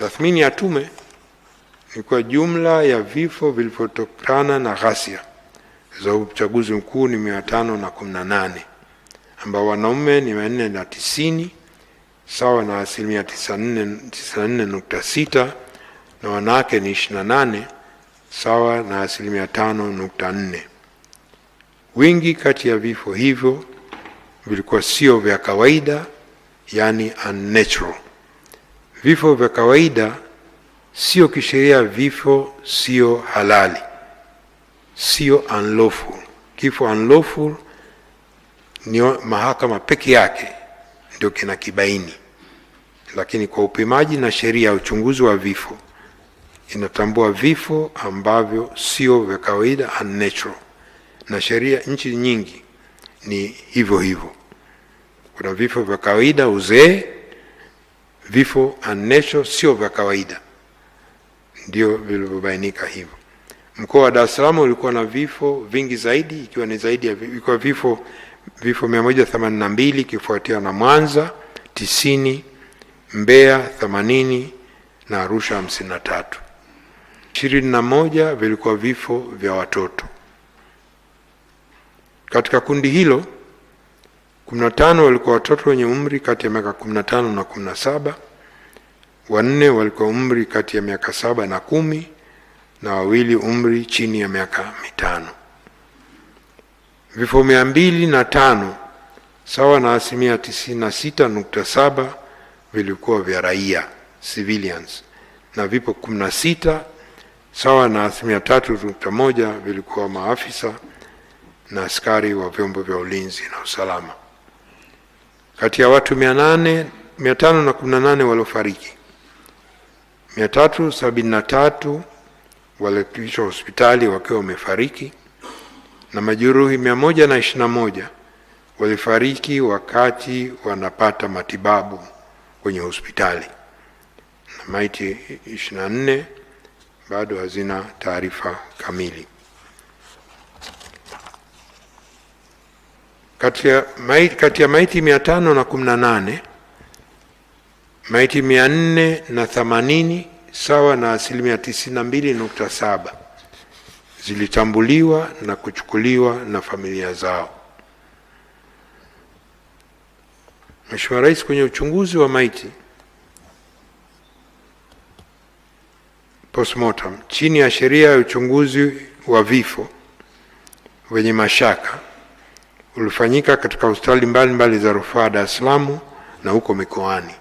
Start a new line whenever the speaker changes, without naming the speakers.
Tathmini ya tume ni kwa jumla ya vifo vilivyotokana na ghasia za uchaguzi mkuu ni 518, ambao wanaume ni 490 sawa na 94.6, na wanawake ni 28 sawa na 5.4. Wingi kati ya vifo hivyo vilikuwa sio vya kawaida, yani unnatural. Vifo vya kawaida sio kisheria, vifo sio halali, sio unlawful. Kifo unlawful ni mahakama peke yake ndio kinakibaini, lakini kwa upimaji na sheria ya uchunguzi wa vifo inatambua vifo ambavyo sio vya kawaida, unnatural, na sheria nchi nyingi ni hivyo hivyo. Kuna vifo vya kawaida, uzee, vifo unnatural sio vya kawaida, ndio vilivyobainika hivyo. Mkoa wa Dar es Salaam ulikuwa na vifo vingi zaidi, ikiwa ni zaidi ya vifo 182, ikifuatiwa na Mwanza 90, Mbeya 80 na Arusha 53. 21 vilikuwa vifo vya watoto. Katika kundi hilo 15 walikuwa watoto wenye umri kati ya miaka 15 na 17, 4 walikuwa umri kati ya miaka 7 na 10, na 2 umri chini ya miaka 5. Vifo 205 sawa na 96.7 vilikuwa vya raia, civilians, na vifo 16 sawa na 3.1 vilikuwa maafisa na askari wa vyombo vya ulinzi na usalama. Kati ya watu 518 waliofariki, 373 walifikishwa hospitali wakiwa wamefariki, na majeruhi 121 walifariki wakati wanapata matibabu kwenye hospitali, na maiti 24 bado hazina taarifa kamili. Kati ya maiti 518, maiti 480 sawa na 92.7 zilitambuliwa na kuchukuliwa na familia zao. Mheshimiwa Rais, kwenye uchunguzi wa maiti postmortem chini ya sheria ya uchunguzi wa vifo wenye mashaka ulifanyika katika hospitali mbalimbali za rufaa Dar es Salaam na huko mikoani.